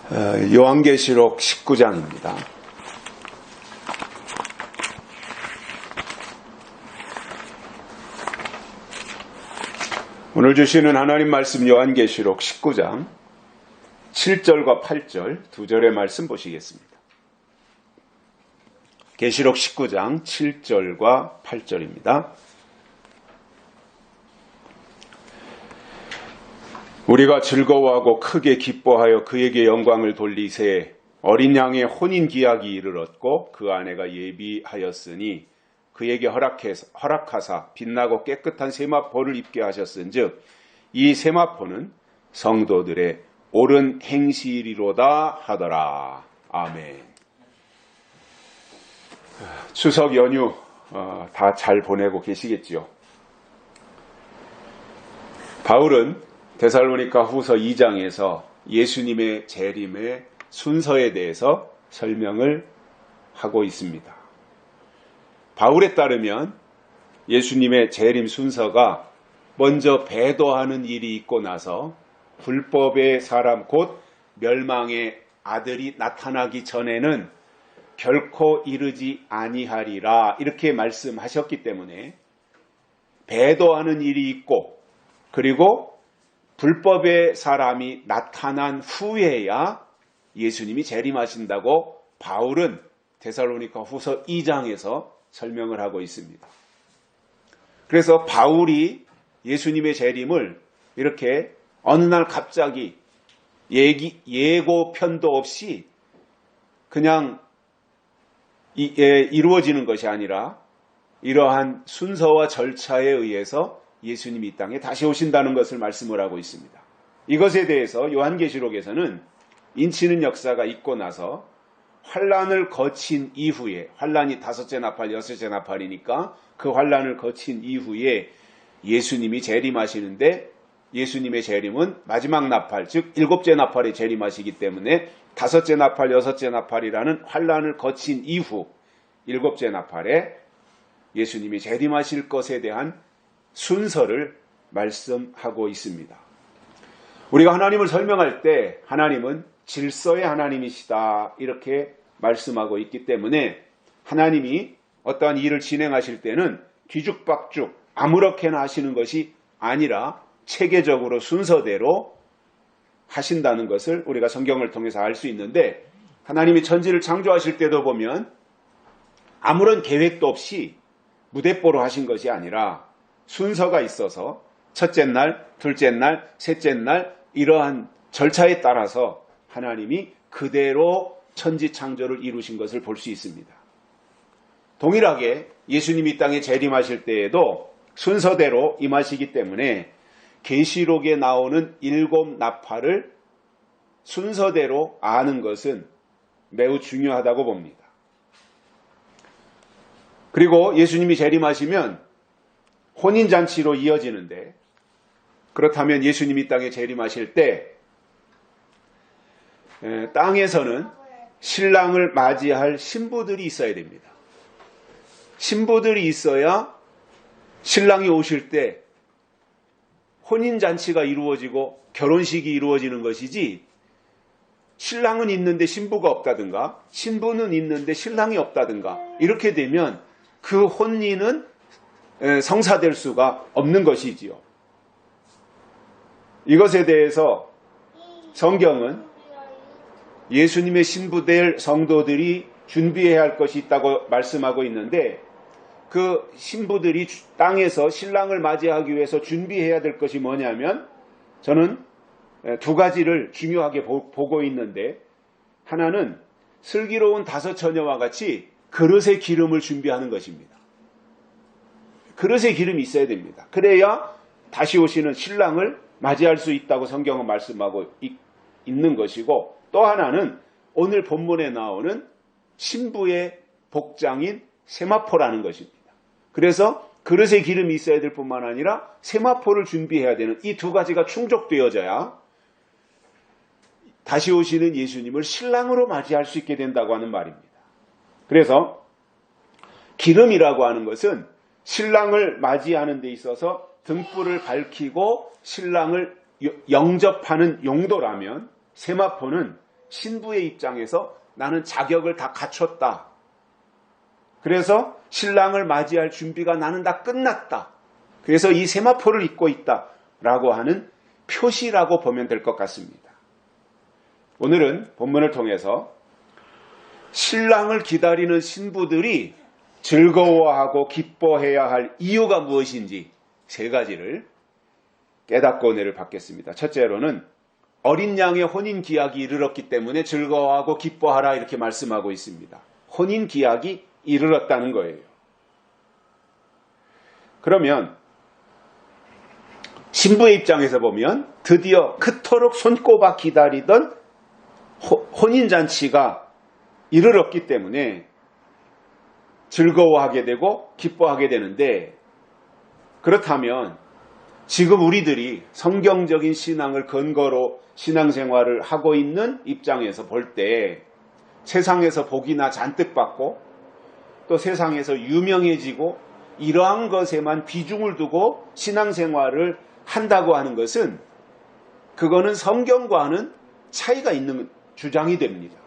요한계시록 19장입니다. 오늘 주시는 하나님 말씀 요한계시록 19장 7절과 8절 두 절의 말씀 보시겠습니다. 계시록 19장 7절과 8절입니다. 우리가 즐거워하고 크게 기뻐하여 그에게 영광을 돌리세 어린 양의 혼인 기약이 이르렀고 그 아내가 예비하였으니 그에게 허락하사 빛나고 깨끗한 세마포를 입게 하셨은즉 이 세마포는 성도들의 옳은 행실이로다 하더라. 아멘. 추석 연휴 다 잘 보내고 계시겠지요. 바울은 데살로니가 후서 2장에서 예수님의 재림의 순서에 대해서 설명을 하고 있습니다. 바울에 따르면 예수님의 재림 순서가 먼저 배도하는 일이 있고 나서 불법의 사람 곧 멸망의 아들이 나타나기 전에는 결코 이르지 아니하리라 이렇게 말씀하셨기 때문에 배도하는 일이 있고 그리고 불법의 사람이 나타난 후에야 예수님이 재림하신다고 바울은 데살로니가 후서 2장에서 설명을 하고 있습니다. 그래서 바울이 예수님의 재림을 이렇게 어느 날 갑자기 예고편도 없이 그냥 이루어지는 것이 아니라 이러한 순서와 절차에 의해서 예수님이 이 땅에 다시 오신다는 것을 말씀을 하고 있습니다. 이것에 대해서 요한계시록에서는 인치는 역사가 있고 나서 환란을 거친 이후에 환란이 5째 나팔, 6째 나팔이니까 그 환란을 거친 이후에 예수님이 재림하시는데 예수님의 재림은 마지막 나팔, 즉 7째 나팔에 재림하시기 때문에 5째 나팔, 6째 나팔이라는 환란을 거친 이후 7째 나팔에 예수님이 재림하실 것에 대한 순서를 말씀하고 있습니다. 우리가 하나님을 설명할 때 하나님은 질서의 하나님이시다 이렇게 말씀하고 있기 때문에 하나님이 어떠한 일을 진행하실 때는 뒤죽박죽 아무렇게나 하시는 것이 아니라 체계적으로 순서대로 하신다는 것을 우리가 성경을 통해서 알 수 있는데 하나님이 천지를 창조하실 때도 보면 아무런 계획도 없이 무대뽀로 하신 것이 아니라 순서가 있어서 첫째 날, 둘째 날, 셋째 날 이러한 절차에 따라서 하나님이 그대로 천지 창조를 이루신 것을 볼 수 있습니다. 동일하게 예수님이 이 땅에 재림하실 때에도 순서대로 임하시기 때문에 계시록에 나오는 7 나팔을 순서대로 아는 것은 매우 중요하다고 봅니다. 그리고 예수님이 재림하시면 혼인잔치로 이어지는데 그렇다면 예수님이 이 땅에 재림하실 때 땅에서는 신랑을 맞이할 신부들이 있어야 됩니다. 신부들이 있어야 신랑이 오실 때 혼인잔치가 이루어지고 결혼식이 이루어지는 것이지 신랑은 있는데 신부가 없다든가 신부는 있는데 신랑이 없다든가 이렇게 되면 그 혼인은 성사될 수가 없는 것이지요. 이것에 대해서 성경은 예수님의 신부될 성도들이 준비해야 할 것이 있다고 말씀하고 있는데 그 신부들이 땅에서 신랑을 맞이하기 위해서 준비해야 될 것이 뭐냐면 저는 두 가지를 중요하게 보고 있는데 하나는 슬기로운 5 처녀와 같이 그릇에 기름을 준비하는 것입니다. 그릇에 기름이 있어야 됩니다. 그래야 다시 오시는 신랑을 맞이할 수 있다고 성경은 말씀하고 있는 것이고 또 하나는 오늘 본문에 나오는 신부의 복장인 세마포라는 것입니다. 그래서 그릇에 기름이 있어야 될 뿐만 아니라 세마포를 준비해야 되는 이 두 가지가 충족되어져야 다시 오시는 예수님을 신랑으로 맞이할 수 있게 된다고 하는 말입니다. 그래서 기름이라고 하는 것은 신랑을 맞이하는 데 있어서 등불을 밝히고 신랑을 영접하는 용도라면 세마포는 신부의 입장에서 나는 자격을 다 갖췄다. 그래서 신랑을 맞이할 준비가 나는 다 끝났다. 그래서 이 세마포를 입고 있다라고 하는 표시라고 보면 될 것 같습니다. 오늘은 본문을 통해서 신랑을 기다리는 신부들이 즐거워하고 기뻐해야 할 이유가 무엇인지 세 가지를 깨닫고 은혜를 받겠습니다. 첫째로는 어린 양의 혼인 기약이 이르렀기 때문에 즐거워하고 기뻐하라 이렇게 말씀하고 있습니다. 혼인 기약이 이르렀다는 거예요. 그러면 신부의 입장에서 보면 드디어 그토록 손꼽아 기다리던 혼인잔치가 이르렀기 때문에 즐거워하게 되고 기뻐하게 되는데, 그렇다면 지금 우리들이 성경적인 신앙을 근거로 신앙생활을 하고 있는 입장에서 볼 때 세상에서 복이나 잔뜩 받고 또 세상에서 유명해지고 이러한 것에만 비중을 두고 신앙생활을 한다고 하는 것은 그거는 성경과는 차이가 있는 주장이 됩니다.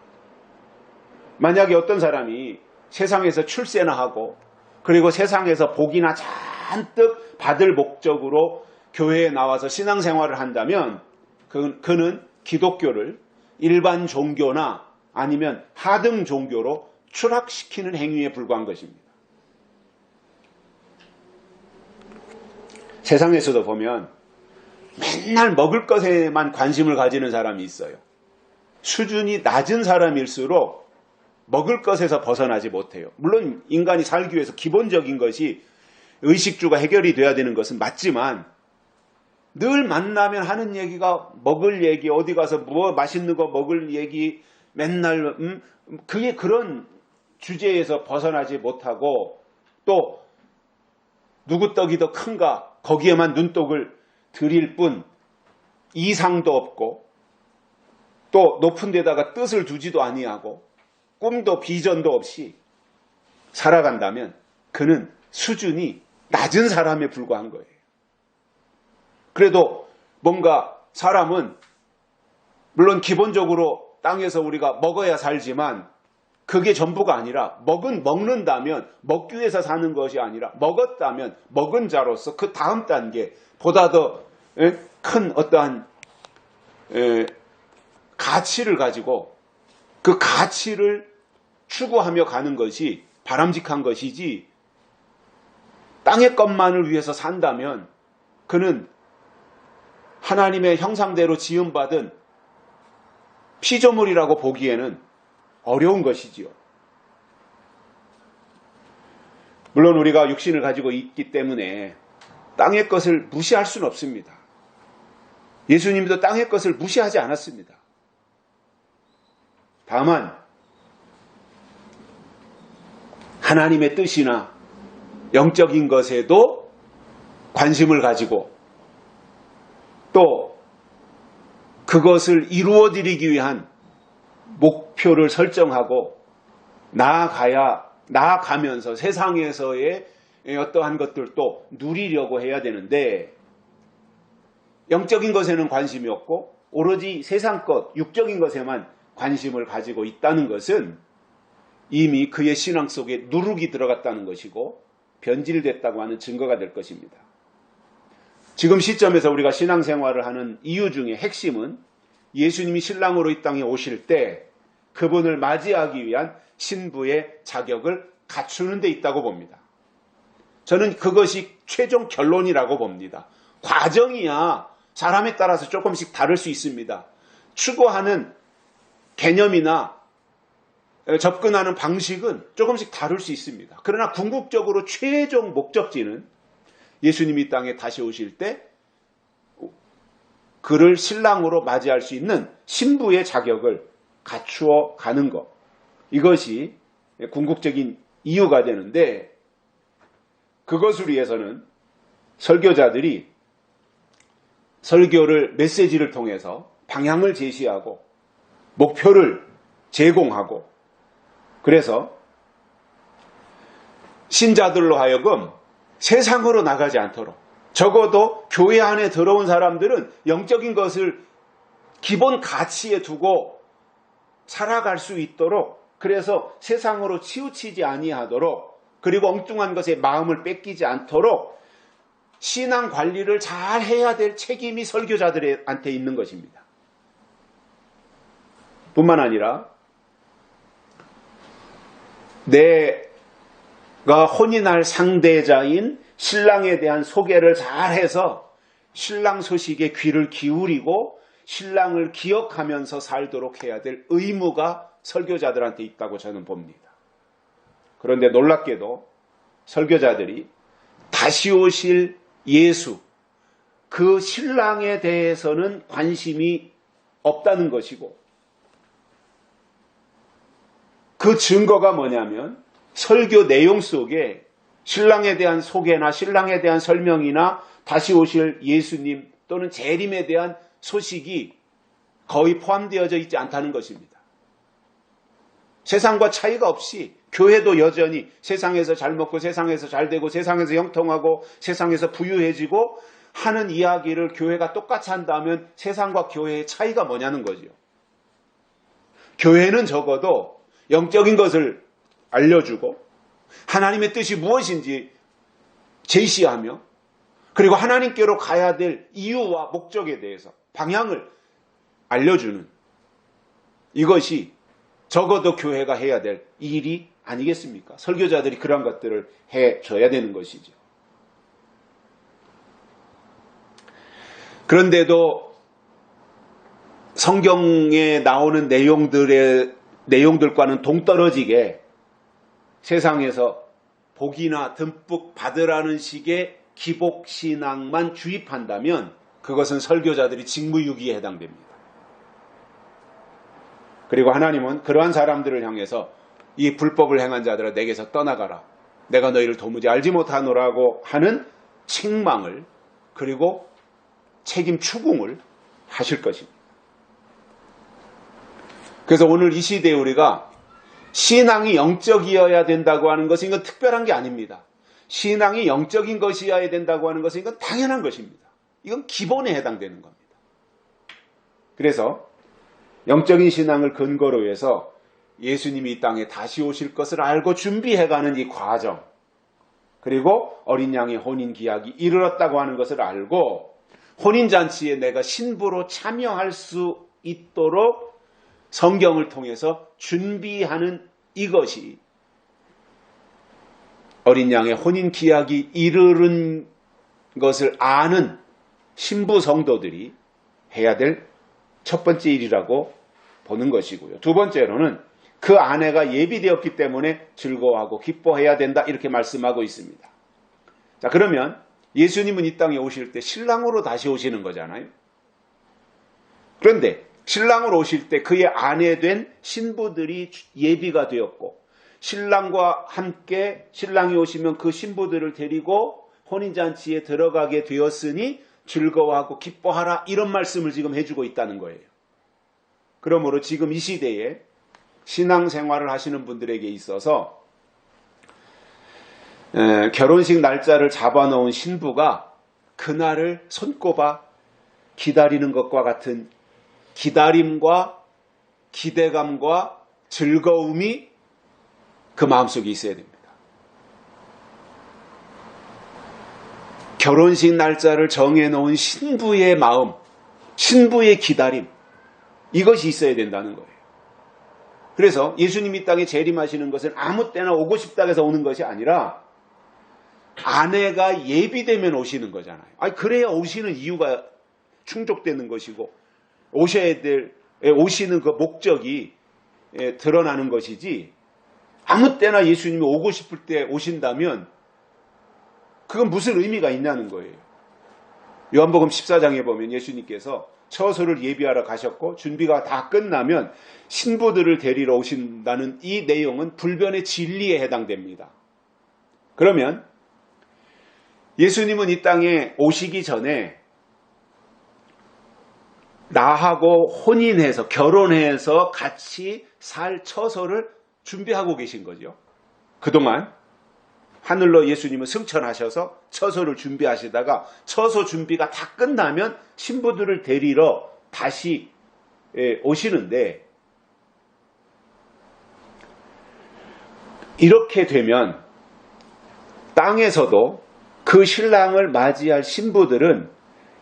만약에 어떤 사람이 세상에서 출세나 하고 그리고 세상에서 복이나 잔뜩 받을 목적으로 교회에 나와서 신앙생활을 한다면 그는 기독교를 일반 종교나 아니면 하등 종교로 추락시키는 행위에 불과한 것입니다. 세상에서도 보면 맨날 먹을 것에만 관심을 가지는 사람이 있어요. 수준이 낮은 사람일수록 먹을 것에서 벗어나지 못해요. 물론 인간이 살기 위해서 기본적인 것이 의식주가 해결이 돼야 되는 것은 맞지만 늘 만나면 하는 얘기가 먹을 얘기, 어디 가서 뭐 맛있는 거 먹을 얘기, 맨날 그게 그런 주제에서 벗어나지 못하고 또 누구 떡이 더 큰가 거기에만 눈독을 들일 뿐 이상도 없고 또 높은 데다가 뜻을 두지도 아니하고 꿈도 비전도 없이 살아간다면 그는 수준이 낮은 사람에 불과한 거예요. 그래도 뭔가 사람은 물론 기본적으로 땅에서 우리가 먹어야 살지만 그게 전부가 아니라 먹는다면 먹기 위해서 사는 것이 아니라 먹었다면 먹은 자로서 그 다음 단계 보다 더 큰 어떠한 가치를 가지고 그 가치를 추구하며 가는 것이 바람직한 것이지, 땅의 것만을 위해서 산다면 그는 하나님의 형상대로 지음받은 피조물이라고 보기에는 어려운 것이지요. 물론 우리가 육신을 가지고 있기 때문에 땅의 것을 무시할 수는 없습니다. 예수님도 땅의 것을 무시하지 않았습니다. 다만 하나님의 뜻이나 영적인 것에도 관심을 가지고 또 그것을 이루어드리기 위한 목표를 설정하고 나아가면서 세상에서의 어떠한 것들도 누리려고 해야 되는데, 영적인 것에는 관심이 없고 오로지 세상 것, 육적인 것에만 관심을 가지고 있다는 것은 이미 그의 신앙 속에 누룩이 들어갔다는 것이고 변질됐다고 하는 증거가 될 것입니다. 지금 시점에서 우리가 신앙생활을 하는 이유 중에 핵심은 예수님이 신랑으로 이 땅에 오실 때 그분을 맞이하기 위한 신부의 자격을 갖추는 데 있다고 봅니다. 저는 그것이 최종 결론이라고 봅니다. 과정이야 사람에 따라서 조금씩 다를 수 있습니다. 추구하는 개념이나 접근하는 방식은 조금씩 다를 수 있습니다. 그러나 궁극적으로 최종 목적지는 예수님이 이 땅에 다시 오실 때 그를 신랑으로 맞이할 수 있는 신부의 자격을 갖추어 가는 것, 이것이 궁극적인 이유가 되는데, 그것을 위해서는 설교자들이 설교를 메시지를 통해서 방향을 제시하고 목표를 제공하고, 그래서 신자들로 하여금 세상으로 나가지 않도록, 적어도 교회 안에 들어온 사람들은 영적인 것을 기본 가치에 두고 살아갈 수 있도록, 그래서 세상으로 치우치지 아니하도록, 그리고 엉뚱한 것에 마음을 뺏기지 않도록 신앙 관리를 잘 해야 될 책임이 설교자들한테 있는 것입니다. 뿐만 아니라 내가 혼인할 상대자인 신랑에 대한 소개를 잘해서 신랑 소식에 귀를 기울이고 신랑을 기억하면서 살도록 해야 될 의무가 설교자들한테 있다고 저는 봅니다. 그런데 놀랍게도 설교자들이 다시 오실 예수, 그 신랑에 대해서는 관심이 없다는 것이고, 그 증거가 뭐냐면 설교 내용 속에 신랑에 대한 소개나 신랑에 대한 설명이나 다시 오실 예수님 또는 재림에 대한 소식이 거의 포함되어져 있지 않다는 것입니다. 세상과 차이가 없이 교회도 여전히 세상에서 잘 먹고 세상에서 잘 되고 세상에서 형통하고 세상에서 부유해지고 하는 이야기를 교회가 똑같이 한다면 세상과 교회의 차이가 뭐냐는 거죠. 교회는 적어도 영적인 것을 알려주고 하나님의 뜻이 무엇인지 제시하며, 그리고 하나님께로 가야 될 이유와 목적에 대해서 방향을 알려주는, 이것이 적어도 교회가 해야 될 일이 아니겠습니까? 설교자들이 그런 것들을 해줘야 되는 것이죠. 그런데도 성경에 나오는 내용들과는 동떨어지게 세상에서 복이나 듬뿍 받으라는 식의 기복신앙만 주입한다면 그것은 설교자들이 직무유기에 해당됩니다. 그리고 하나님은 그러한 사람들을 향해서 이 불법을 행한 자들아 내게서 떠나가라, 내가 너희를 도무지 알지 못하노라고 하는 책망을, 그리고 책임 추궁을 하실 것입니다. 그래서 오늘 이 시대에 우리가 신앙이 영적이어야 된다고 하는 것은 이건 특별한 게 아닙니다. 신앙이 영적인 것이어야 된다고 하는 것은 이건 당연한 것입니다. 이건 기본에 해당되는 겁니다. 그래서 영적인 신앙을 근거로 해서 예수님이 이 땅에 다시 오실 것을 알고 준비해가는 이 과정, 그리고 어린 양의 혼인 기약이 이르렀다고 하는 것을 알고 혼인잔치에 내가 신부로 참여할 수 있도록 성경을 통해서 준비하는 이것이 어린 양의 혼인 기약이 이르른 것을 아는 신부 성도들이 해야 될 첫 번째 일이라고 보는 것이고요. 두 번째로는 그 아내가 예비되었기 때문에 즐거워하고 기뻐해야 된다, 이렇게 말씀하고 있습니다. 자, 그러면 예수님은 이 땅에 오실 때 신랑으로 다시 오시는 거잖아요. 그런데 신랑으로 오실 때 그의 아내 된 신부들이 예비가 되었고, 신랑과 함께 신랑이 오시면 그 신부들을 데리고 혼인잔치에 들어가게 되었으니 즐거워하고 기뻐하라, 이런 말씀을 지금 해주고 있다는 거예요. 그러므로 지금 이 시대에 신앙생활을 하시는 분들에게 있어서 결혼식 날짜를 잡아놓은 신부가 그날을 손꼽아 기다리는 것과 같은 기다림과 기대감과 즐거움이 그 마음속에 있어야 됩니다. 결혼식 날짜를 정해놓은 신부의 마음, 신부의 기다림, 이것이 있어야 된다는 거예요. 그래서 예수님이 이 땅에 재림하시는 것은 아무 때나 오고 싶다 해서 오는 것이 아니라 아내가 예비되면 오시는 거잖아요. 아니, 그래야 오시는 이유가 충족되는 것이고 오시는 그 목적이 드러나는 것이지, 아무 때나 예수님이 오고 싶을 때 오신다면 그건 무슨 의미가 있냐는 거예요. 요한복음 14장에 보면 예수님께서 처소를 예비하러 가셨고 준비가 다 끝나면 신부들을 데리러 오신다는 이 내용은 불변의 진리에 해당됩니다. 그러면 예수님은 이 땅에 오시기 전에 나하고 혼인해서 결혼해서 같이 살 처소를 준비하고 계신 거죠. 그동안 하늘로 예수님은 승천하셔서 처소를 준비하시다가 처소 준비가 다 끝나면 신부들을 데리러 다시 오시는데, 이렇게 되면 땅에서도 그 신랑을 맞이할 신부들은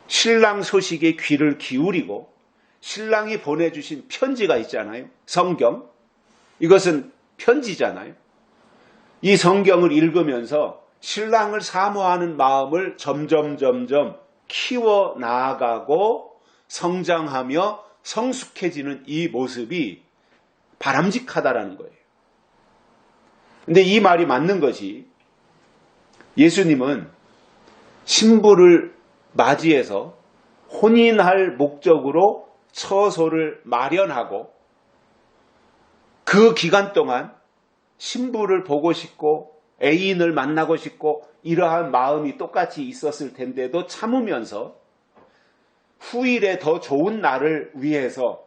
신랑 소식에 귀를 기울이고 신랑이 보내주신 편지가 있잖아요. 성경. 이것은 편지잖아요. 이 성경을 읽으면서 신랑을 사모하는 마음을 점점 키워 나아가고 성장하며 성숙해지는 이 모습이 바람직하다라는 거예요. 근데 이 말이 맞는 것이 예수님은 신부를 맞이해서 혼인할 목적으로 처소를 마련하고 그 기간 동안 신부를 보고 싶고 애인을 만나고 싶고 이러한 마음이 똑같이 있었을 텐데도 참으면서 후일에 더 좋은 날을 위해서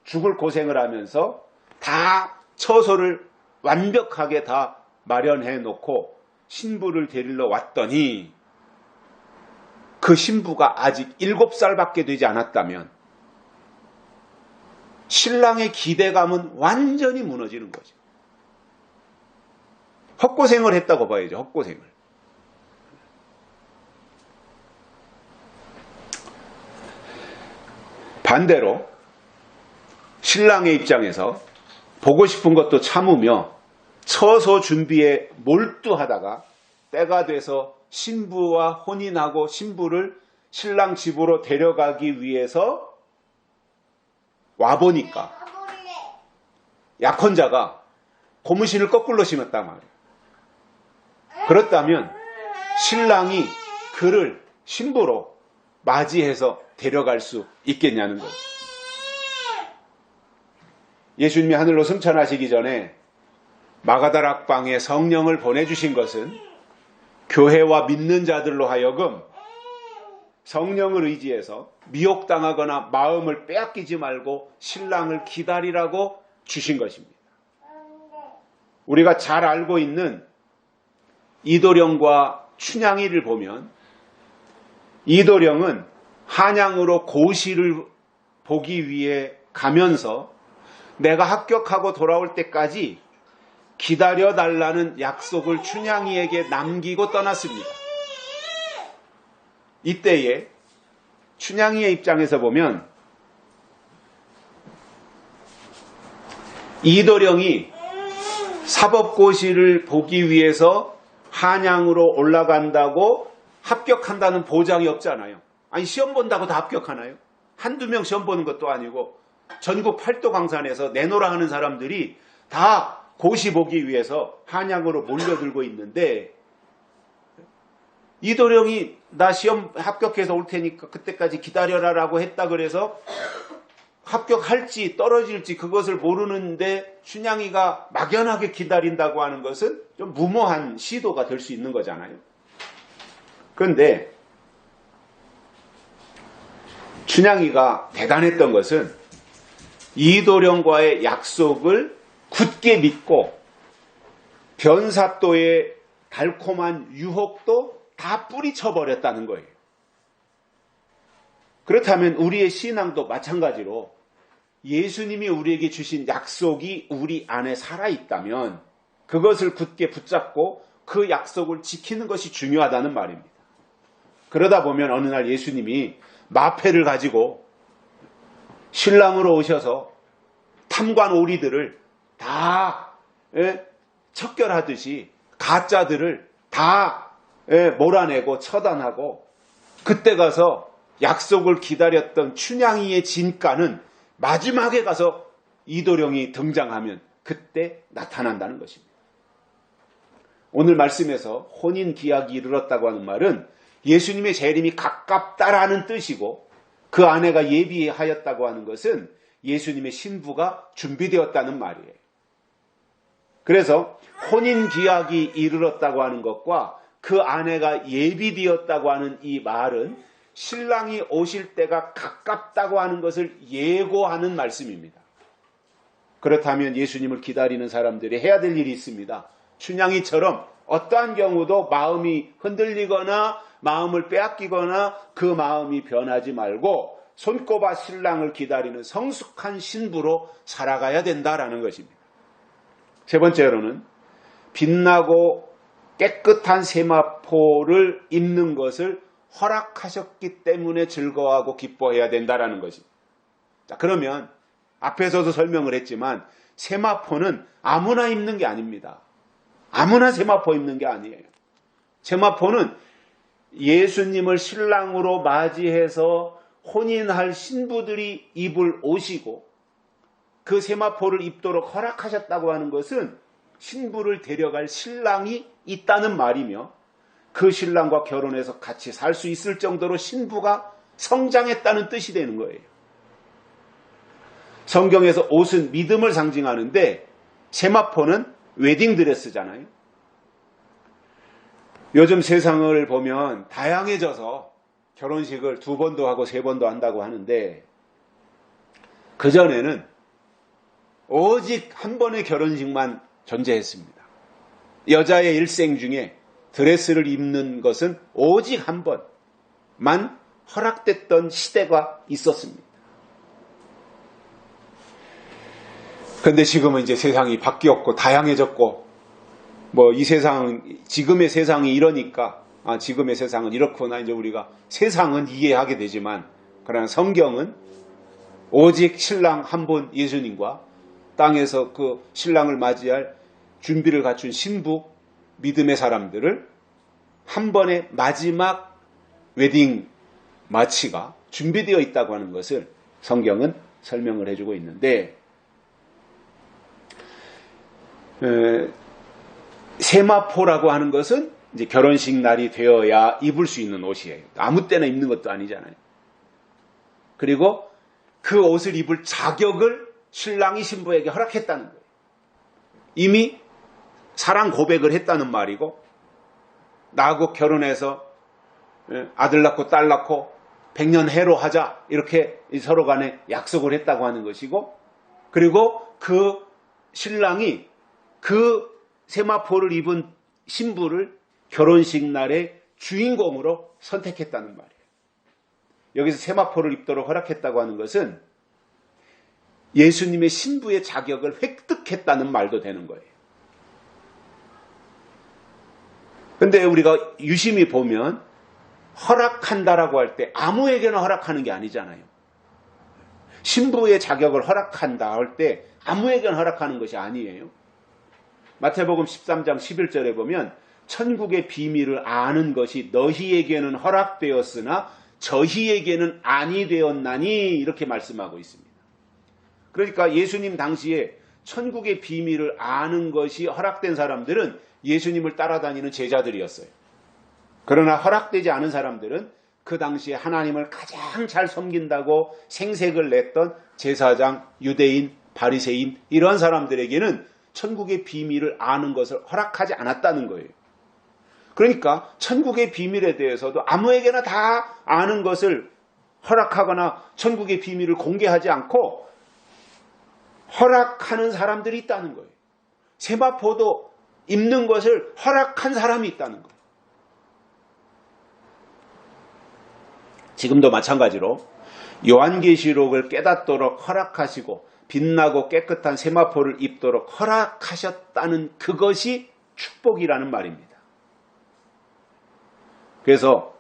죽을 고생을 하면서 다 처소를 완벽하게 다 마련해 놓고 신부를 데리러 왔더니 그 신부가 아직 7살밖에 되지 않았다면 신랑의 기대감은 완전히 무너지는 거죠. 헛고생을 했다고 봐야죠. 헛고생을. 반대로 신랑의 입장에서 보고 싶은 것도 참으며 처소 준비에 몰두하다가 때가 돼서 신부와 혼인하고 신부를 신랑 집으로 데려가기 위해서 와보니까 약혼자가 고무신을 거꾸로 신었단 말이에요. 그렇다면 신랑이 그를 신부로 맞이해서 데려갈 수 있겠냐는 거예요. 예수님이 하늘로 승천하시기 전에 마가다락방에 성령을 보내주신 것은 교회와 믿는 자들로 하여금 성령을 의지해서 미혹당하거나 마음을 빼앗기지 말고 신랑을 기다리라고 주신 것입니다. 우리가 잘 알고 있는 이도령과 춘향이를 보면 이도령은 한양으로 고시를 보기 위해 가면서 내가 합격하고 돌아올 때까지 기다려달라는 약속을 춘향이에게 남기고 떠났습니다. 이때에 춘향이의 입장에서 보면 이도령이 사법고시를 보기 위해서 한양으로 올라간다고 합격한다는 보장이 없잖아요. 아니 시험 본다고 다 합격하나요? 한두 명 시험 보는 것도 아니고 전국 팔도 강산에서 내노라 하는 사람들이 다 고시 보기 위해서 한양으로 몰려들고 있는데 이도령이 나 시험 합격해서 올 테니까 그때까지 기다려라라고 했다 그래서 합격할지 떨어질지 그것을 모르는데 춘향이가 막연하게 기다린다고 하는 것은 좀 무모한 시도가 될 수 있는 거잖아요. 그런데 춘향이가 대단했던 것은 이도령과의 약속을 굳게 믿고 변사또의 달콤한 유혹도 다 뿌리쳐버렸다는 거예요. 그렇다면 우리의 신앙도 마찬가지로 예수님이 우리에게 주신 약속이 우리 안에 살아있다면 그것을 굳게 붙잡고 그 약속을 지키는 것이 중요하다는 말입니다. 그러다 보면 어느 날 예수님이 마패를 가지고 신랑으로 오셔서 탐관 오리들을 다 척결하듯이 가짜들을 다 몰아내고 처단하고 그때 가서 약속을 기다렸던 춘향이의 진가는 마지막에 가서 이도령이 등장하면 그때 나타난다는 것입니다. 오늘 말씀에서 혼인 기약이 이르렀다고 하는 말은 예수님의 재림이 가깝다라는 뜻이고 그 아내가 예비하였다고 하는 것은 예수님의 신부가 준비되었다는 말이에요. 그래서 혼인 기약이 이르렀다고 하는 것과 그 아내가 예비되었다고 하는 이 말은 신랑이 오실 때가 가깝다고 하는 것을 예고하는 말씀입니다. 그렇다면 예수님을 기다리는 사람들이 해야 될 일이 있습니다. 춘향이처럼 어떠한 경우도 마음이 흔들리거나 마음을 빼앗기거나 그 마음이 변하지 말고 손꼽아 신랑을 기다리는 성숙한 신부로 살아가야 된다라는 것입니다. 세 번째로는 빛나고 깨끗한 세마포를 입는 것을 허락하셨기 때문에 즐거워하고 기뻐해야 된다라는 것이. 자, 그러면 앞에서도 설명을 했지만 세마포는 아무나 입는 게 아닙니다. 아무나 세마포 입는 게 아니에요. 세마포는 예수님을 신랑으로 맞이해서 혼인할 신부들이 입을 옷이고 그 세마포를 입도록 허락하셨다고 하는 것은 신부를 데려갈 신랑이 있다는 말이며 그 신랑과 결혼해서 같이 살 수 있을 정도로 신부가 성장했다는 뜻이 되는 거예요. 성경에서 옷은 믿음을 상징하는데 세마포는 웨딩드레스잖아요. 요즘 세상을 보면 다양해져서 결혼식을 2번도 하고 3번도 한다고 하는데 그전에는 오직 한 번의 결혼식만 존재했습니다. 여자의 일생 중에 드레스를 입는 것은 오직 한 번만 허락됐던 시대가 있었습니다. 그런데 지금은 이제 세상이 바뀌었고 다양해졌고 이 세상, 지금의 세상이 이러니까 지금의 세상은 이렇구나 이제 우리가 세상은 이해하게 되지만 그러나 성경은 오직 신랑 한 분 예수님과 땅에서 그 신랑을 맞이할 준비를 갖춘 신부 믿음의 사람들을 한 번의 마지막 웨딩 마치가 준비되어 있다고 하는 것을 성경은 설명을 해주고 있는데 세마포라고 하는 것은 이제 결혼식 날이 되어야 입을 수 있는 옷이에요. 아무 때나 입는 것도 아니잖아요. 그리고 그 옷을 입을 자격을 신랑이 신부에게 허락했다는 거예요. 이미 사랑 고백을 했다는 말이고 나하고 결혼해서 아들 낳고 딸 낳고 100년 해로하자 이렇게 서로 간에 약속을 했다고 하는 것이고 그리고 그 신랑이 그 세마포를 입은 신부를 결혼식 날의 주인공으로 선택했다는 말이에요. 여기서 세마포를 입도록 허락했다고 하는 것은 예수님의 신부의 자격을 획득했다는 말도 되는 거예요. 그런데 우리가 유심히 보면 허락한다라고 할 때 아무에게나 허락하는 게 아니잖아요. 신부의 자격을 허락한다 할 때 아무에게나 허락하는 것이 아니에요. 마태복음 13장 11절에 보면 천국의 비밀을 아는 것이 너희에게는 허락되었으나 저희에게는 아니 되었나니 이렇게 말씀하고 있습니다. 그러니까 예수님 당시에 천국의 비밀을 아는 것이 허락된 사람들은 예수님을 따라다니는 제자들이었어요. 그러나 허락되지 않은 사람들은 그 당시에 하나님을 가장 잘 섬긴다고 생색을 냈던 제사장, 유대인, 바리새인 이런 사람들에게는 천국의 비밀을 아는 것을 허락하지 않았다는 거예요. 그러니까 천국의 비밀에 대해서도 아무에게나 다 아는 것을 허락하거나 천국의 비밀을 공개하지 않고 허락하는 사람들이 있다는 거예요. 세마포도 입는 것을 허락한 사람이 있다는 거예요. 지금도 마찬가지로 요한계시록을 깨닫도록 허락하시고 빛나고 깨끗한 세마포를 입도록 허락하셨다는 그것이 축복이라는 말입니다. 그래서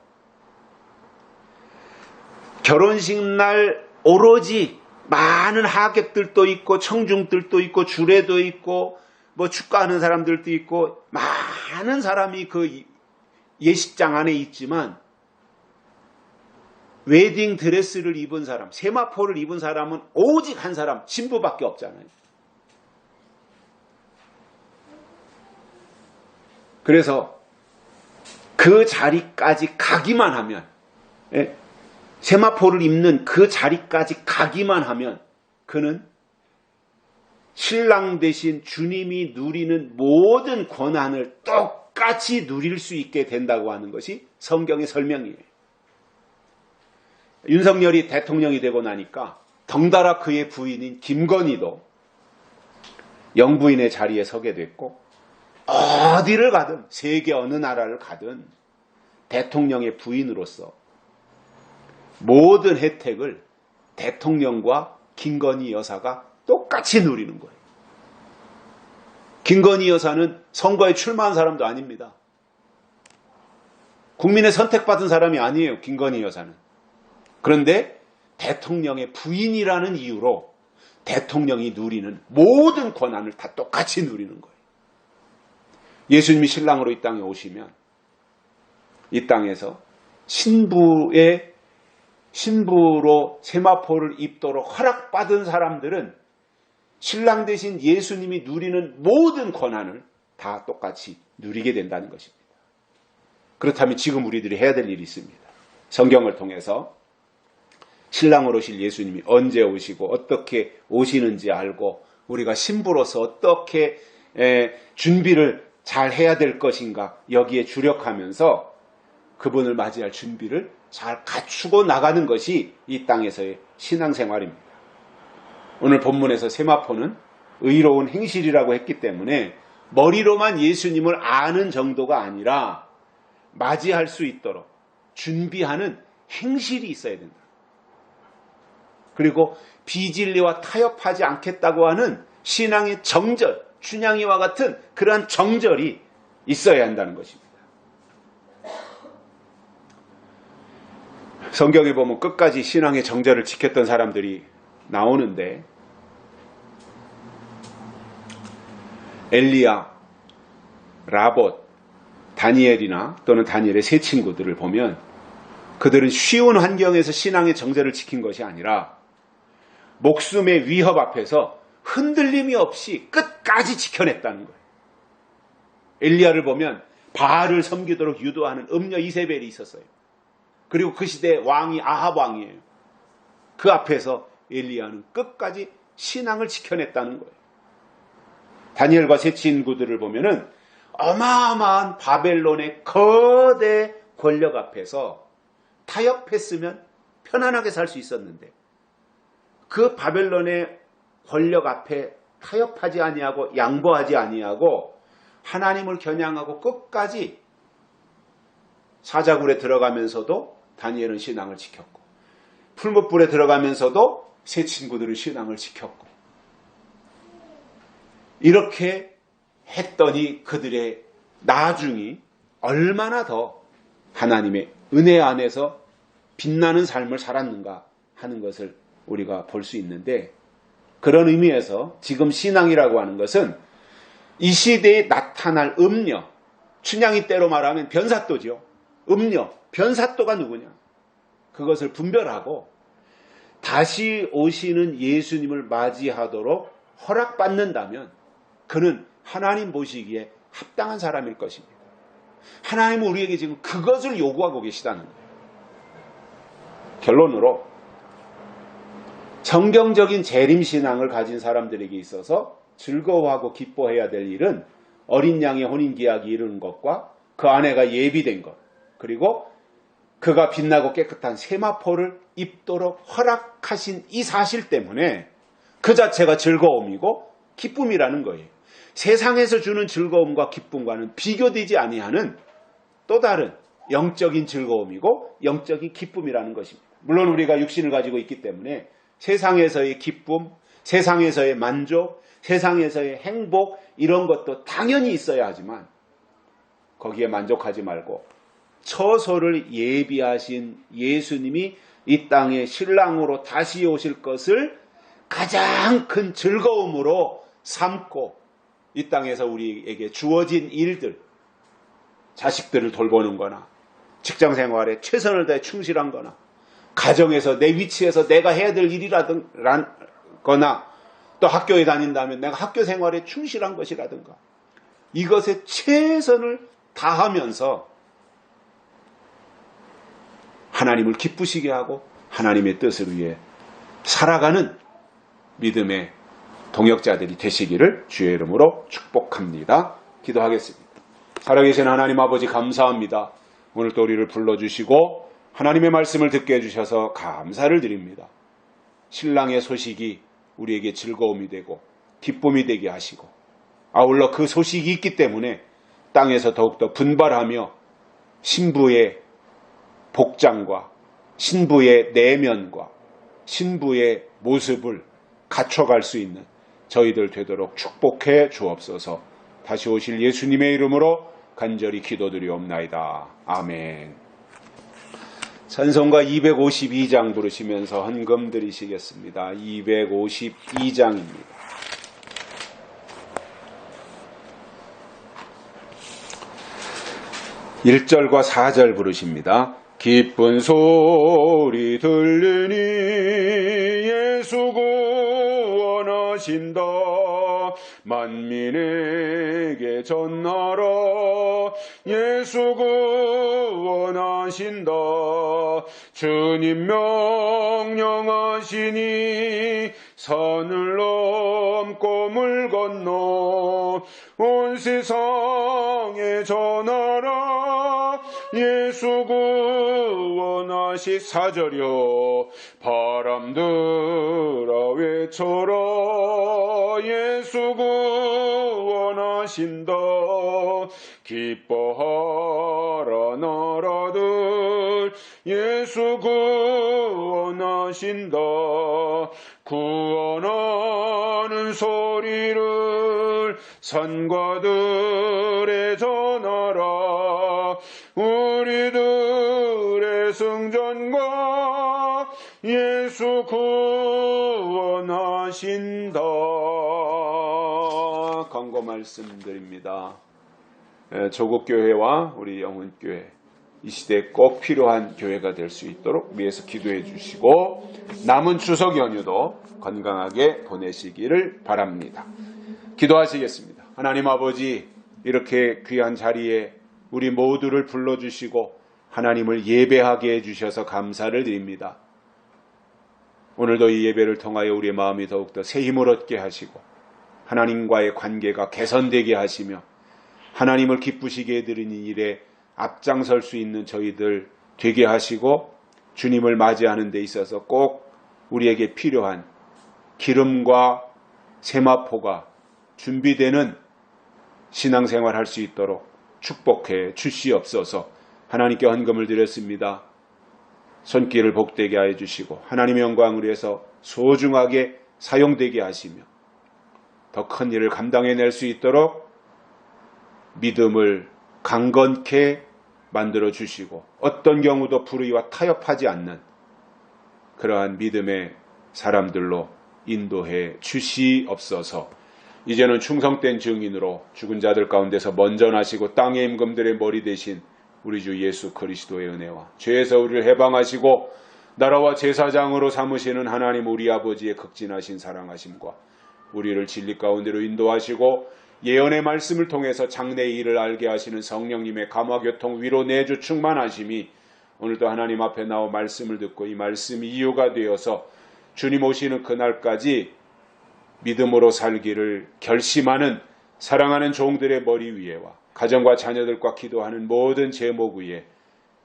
결혼식 날 오로지 많은 하객들도 있고 청중들도 있고 주례도 있고 축가하는 사람들도 있고 많은 사람이 그 예식장 안에 있지만 웨딩 드레스를 입은 사람, 세마포를 입은 사람은 오직 한 사람, 신부밖에 없잖아요. 그래서 그 자리까지 가기만 하면, 세마포를 입는 그 자리까지 가기만 하면 그는 신랑 대신 주님이 누리는 모든 권한을 똑같이 누릴 수 있게 된다고 하는 것이 성경의 설명이에요. 윤석열이 대통령이 되고 나니까 덩달아 그의 부인인 김건희도 영부인의 자리에 서게 됐고 어디를 가든 세계 어느 나라를 가든 대통령의 부인으로서 모든 혜택을 대통령과 김건희 여사가 똑같이 누리는 거예요. 김건희 여사는 선거에 출마한 사람도 아닙니다. 국민의 선택받은 사람이 아니에요, 김건희 여사는. 그런데 대통령의 부인이라는 이유로 대통령이 누리는 모든 권한을 다 똑같이 누리는 거예요. 예수님이 신랑으로 이 땅에 오시면 이 땅에서 신부로 세마포를 입도록 허락받은 사람들은 신랑 대신 예수님이 누리는 모든 권한을 다 똑같이 누리게 된다는 것입니다. 그렇다면 지금 우리들이 해야 될 일이 있습니다. 성경을 통해서 신랑으로 오실 예수님이 언제 오시고 어떻게 오시는지 알고 우리가 신부로서 어떻게 준비를 잘 해야 될 것인가 여기에 주력하면서 그분을 맞이할 준비를 잘 갖추고 나가는 것이 이 땅에서의 신앙생활입니다. 오늘 본문에서 세마포는 의로운 행실이라고 했기 때문에 머리로만 예수님을 아는 정도가 아니라 맞이할 수 있도록 준비하는 행실이 있어야 된다. 그리고 비진리와 타협하지 않겠다고 하는 신앙의 정절, 춘향이와 같은 그러한 정절이 있어야 한다는 것입니다. 성경에 보면 끝까지 신앙의 정절을 지켰던 사람들이 나오는데 엘리야, 라봇, 다니엘이나 또는 다니엘의 세 친구들을 보면 그들은 쉬운 환경에서 신앙의 정절을 지킨 것이 아니라 목숨의 위협 앞에서 흔들림이 없이 끝까지 지켜냈다는 거예요. 엘리야를 보면 바알을 섬기도록 유도하는 음녀 이세벨이 있었어요. 그리고 그 시대의 왕이 아합 왕이에요. 그 앞에서 엘리야는 끝까지 신앙을 지켜냈다는 거예요. 다니엘과 세 친구들을 보면은 어마어마한 바벨론의 거대 권력 앞에서 타협했으면 편안하게 살 수 있었는데 그 바벨론의 권력 앞에 타협하지 아니하고 양보하지 아니하고 하나님을 겨냥하고 끝까지 사자굴에 들어가면서도 다니엘은 신앙을 지켰고 풀무불에 들어가면서도 세 친구들은 신앙을 지켰고 이렇게 했더니 그들의 나중이 얼마나 더 하나님의 은혜 안에서 빛나는 삶을 살았는가 하는 것을 우리가 볼 수 있는데 그런 의미에서 지금 신앙이라고 하는 것은 이 시대에 나타날 음녀, 춘향이 때로 말하면 변사또죠. 음녀, 변사또가 누구냐? 그것을 분별하고 다시 오시는 예수님을 맞이하도록 허락받는다면 그는 하나님 보시기에 합당한 사람일 것입니다. 하나님은 우리에게 지금 그것을 요구하고 계시다는 거예요. 결론으로 성경적인 재림신앙을 가진 사람들에게 있어서 즐거워하고 기뻐해야 될 일은 어린 양의 혼인계약이 이루는 것과 그 아내가 예비된 것 그리고 그가 빛나고 깨끗한 세마포를 입도록 허락하신 이 사실 때문에 그 자체가 즐거움이고 기쁨이라는 거예요. 세상에서 주는 즐거움과 기쁨과는 비교되지 아니하는 또 다른 영적인 즐거움이고 영적인 기쁨이라는 것입니다. 물론 우리가 육신을 가지고 있기 때문에 세상에서의 기쁨, 세상에서의 만족, 세상에서의 행복 이런 것도 당연히 있어야 하지만 거기에 만족하지 말고 처소를 예비하신 예수님이 이 땅에 신랑으로 다시 오실 것을 가장 큰 즐거움으로 삼고 이 땅에서 우리에게 주어진 일들, 자식들을 돌보는 거나 직장 생활에 최선을 다해 충실한 거나 가정에서 내 위치에서 내가 해야 될 일이라거나 또 학교에 다닌다면 내가 학교 생활에 충실한 것이라든가 이것에 최선을 다하면서 하나님을 기쁘시게 하고 하나님의 뜻을 위해 살아가는 믿음의 동역자들이 되시기를 주의 이름으로 축복합니다. 기도하겠습니다. 살아계신 하나님 아버지 감사합니다. 오늘 또 우리를 불러주시고 하나님의 말씀을 듣게 해주셔서 감사를 드립니다. 신랑의 소식이 우리에게 즐거움이 되고 기쁨이 되게 하시고 아울러 그 소식이 있기 때문에 땅에서 더욱더 분발하며 신부의 복장과 신부의 내면과 신부의 모습을 갖춰갈 수 있는 저희들 되도록 축복해 주옵소서. 다시 오실 예수님의 이름으로 간절히 기도드리옵나이다. 아멘. 찬송가 252장 부르시면서 헌금 드리시겠습니다. 252장입니다. 1절과 4절 부르십니다. 기쁜 소리 들리니 예수 구원하신다. 만민에게 전하라. 예수 구원하신다. 주님 명령하시니 산을 넘고 물 건너 온 세상에 전하라. 예수 구원하시 4절이요 바람들아 외쳐라. 예수 구원하신다. 기뻐하라 나라들. 예수 구원하신다. 구원하는 소리를 산과들에 전하라. 우리들의 승전과 예수 구원하신다. 광고 말씀드립니다. 조국교회와 우리 영훈교회 이 시대에 꼭 필요한 교회가 될 수 있도록 위해서 기도해 주시고 남은 추석 연휴도 건강하게 보내시기를 바랍니다. 기도하시겠습니다. 하나님 아버지, 이렇게 귀한 자리에 우리 모두를 불러주시고 하나님을 예배하게 해주셔서 감사를 드립니다. 오늘도 이 예배를 통하여 우리의 마음이 더욱더 새 힘을 얻게 하시고 하나님과의 관계가 개선되게 하시며 하나님을 기쁘시게 해드리는 일에 앞장설 수 있는 저희들 되게 하시고 주님을 맞이하는 데 있어서 꼭 우리에게 필요한 기름과 세마포가 준비되는 신앙생활 할 수 있도록 축복해 주시옵소서. 하나님께 헌금을 드렸습니다. 손길을 복되게 하여 주시고 하나님의 영광을 위해서 소중하게 사용되게 하시며 더 큰 일을 감당해낼 수 있도록 믿음을 강건케 만들어 주시고 어떤 경우도 불의와 타협하지 않는 그러한 믿음의 사람들로 인도해 주시옵소서. 이제는 충성된 증인으로 죽은 자들 가운데서 먼저 나시고 땅의 임금들의 머리 대신 우리 주 예수 그리스도의 은혜와 죄에서 우리를 해방하시고 나라와 제사장으로 삼으시는 하나님 우리 아버지의 극진하신 사랑하심과 우리를 진리 가운데로 인도하시고 예언의 말씀을 통해서 장래의 일을 알게 하시는 성령님의 감화교통 위로 내주 충만하심이 오늘도 하나님 앞에 나와 말씀을 듣고 이 말씀이 이유가 되어서 주님 오시는 그날까지 믿음으로 살기를 결심하는 사랑하는 종들의 머리 위에와 가정과 자녀들과 기도하는 모든 제목 위에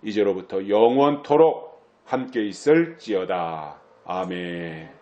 이제로부터 영원토록 함께 있을지어다. 아멘.